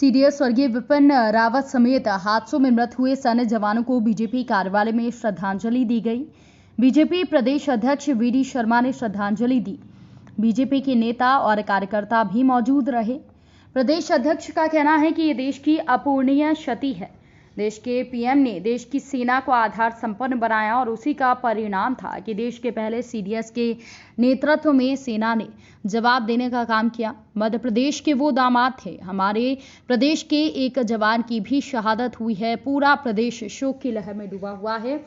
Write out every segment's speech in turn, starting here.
CDS स्वर्गीय विपिन रावत समेत हादसों में मृत हुए सैन्य जवानों को बीजेपी कार्यालय में श्रद्धांजलि दी गई। बीजेपी प्रदेश अध्यक्ष वीडी शर्मा ने श्रद्धांजलि दी। बीजेपी के नेता और कार्यकर्ता भी मौजूद रहे। प्रदेश अध्यक्ष का कहना है कि ये देश की अपूरणीय क्षति है। देश के पीएम ने देश की सेना को आधार संपन्न बनाया और उसी का परिणाम था कि देश के पहले सीडीएस के नेतृत्व में सेना ने जवाब देने का काम किया। मध्य प्रदेश के वो दामाद थे। हमारे प्रदेश के एक जवान की भी शहादत हुई है। पूरा प्रदेश शोक की लहर में डूबा हुआ है।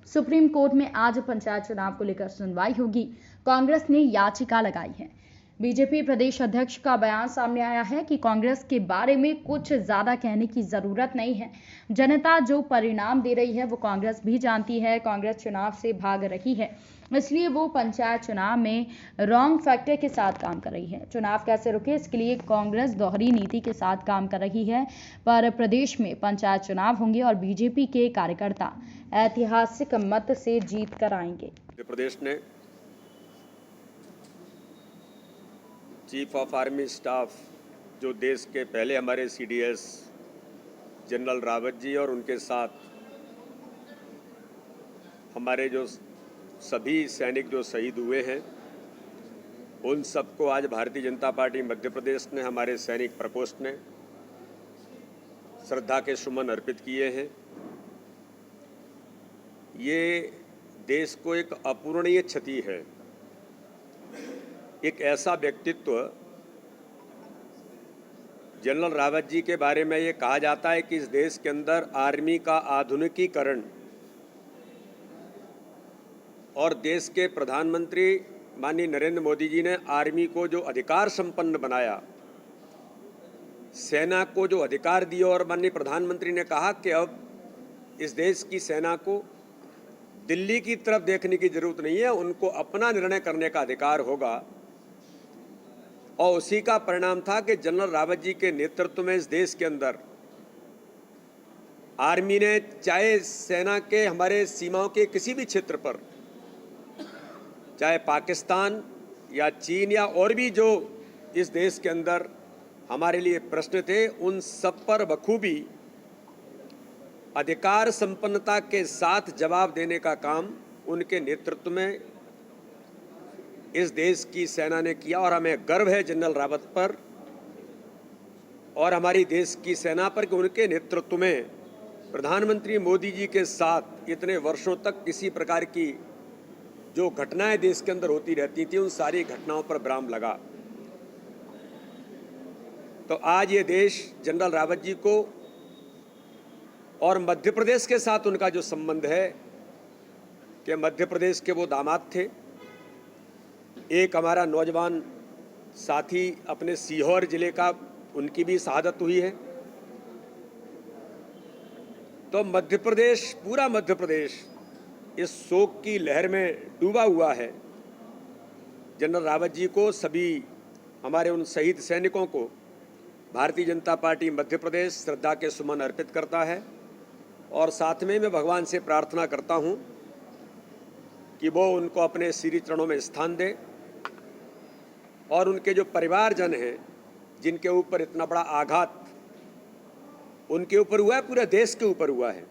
सुप्रीम कोर्ट में आज पंचायत चुनाव को लेकर सुनवाई होगी। कांग्रेस ने याचिका लगाई है। बीजेपी प्रदेश अध्यक्ष का बयान सामने आया है कि कांग्रेस के बारे में कुछ ज्यादा कहने की जरूरत नहीं है। जनता जो परिणाम दे रही है वो कांग्रेस भी जानती है। कांग्रेस चुनाव से भाग रही है, इसलिए वो पंचायत चुनाव में रॉन्ग फैक्टर के साथ काम कर रही है। चुनाव कैसे रुके, इसके लिए कांग्रेस दोहरी नीति के साथ काम कर रही है। पर प्रदेश में पंचायत चुनाव होंगे और बीजेपी के कार्यकर्ता ऐतिहासिक मत से जीत कर आएंगे। प्रदेश ने चीफ ऑफ आर्मी स्टाफ जो देश के पहले हमारे सीडीएस जनरल रावत जी और उनके साथ हमारे जो सभी सैनिक जो शहीद हुए हैं, उन सबको आज भारतीय जनता पार्टी मध्य प्रदेश ने, हमारे सैनिक प्रकोष्ठ ने श्रद्धा के सुमन अर्पित किए हैं। ये देश को एक अपूरणीय क्षति है। एक ऐसा व्यक्तित्व, जनरल रावत जी के बारे में ये कहा जाता है कि इस देश के अंदर आर्मी का आधुनिकीकरण और देश के प्रधानमंत्री माननीय नरेंद्र मोदी जी ने आर्मी को जो अधिकार संपन्न बनाया, सेना को जो अधिकार दिए, और माननीय प्रधानमंत्री ने कहा कि अब इस देश की सेना को दिल्ली की तरफ देखने की जरूरत नहीं है, उनको अपना निर्णय करने का अधिकार होगा। और उसी का परिणाम था कि जनरल रावत जी के नेतृत्व में इस देश के अंदर आर्मी ने, चाहे सेना के हमारे सीमाओं के किसी भी क्षेत्र पर, चाहे पाकिस्तान या चीन या और भी जो इस देश के अंदर हमारे लिए प्रश्न थे, उन सब पर बखूबी अधिकार संपन्नता के साथ जवाब देने का काम उनके नेतृत्व में इस देश की सेना ने किया। और हमें गर्व है जनरल रावत पर और हमारी देश की सेना पर कि उनके नेतृत्व में प्रधानमंत्री मोदी जी के साथ इतने वर्षों तक किसी प्रकार की जो घटनाएं देश के अंदर होती रहती थी, उन सारी घटनाओं पर विराम लगा। तो आज ये देश जनरल रावत जी को और मध्य प्रदेश के साथ उनका जो संबंध है कि मध्य प्रदेश के वो दामाद थे। एक हमारा नौजवान साथी अपने सीहोर जिले का, उनकी भी शहादत हुई है। तो मध्य प्रदेश, पूरा मध्य प्रदेश इस शोक की लहर में डूबा हुआ है। जनरल रावत जी को, सभी हमारे उन शहीद सैनिकों को भारतीय जनता पार्टी मध्य प्रदेश श्रद्धा के सुमन अर्पित करता है। और साथ में मैं भगवान से प्रार्थना करता हूं कि वो उनको अपने श्री चरणों में स्थान दे और उनके जो परिवारजन हैं, जिनके ऊपर इतना बड़ा आघात उनके ऊपर हुआ है, पूरे देश के ऊपर हुआ है,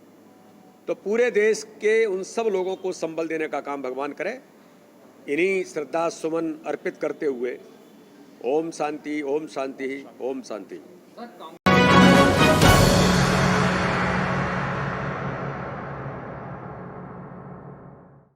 तो पूरे देश के उन सब लोगों को संबल देने का काम भगवान करे। इन्हीं श्रद्धा सुमन अर्पित करते हुए ओम शांति, ओम शांति, ओम शांति।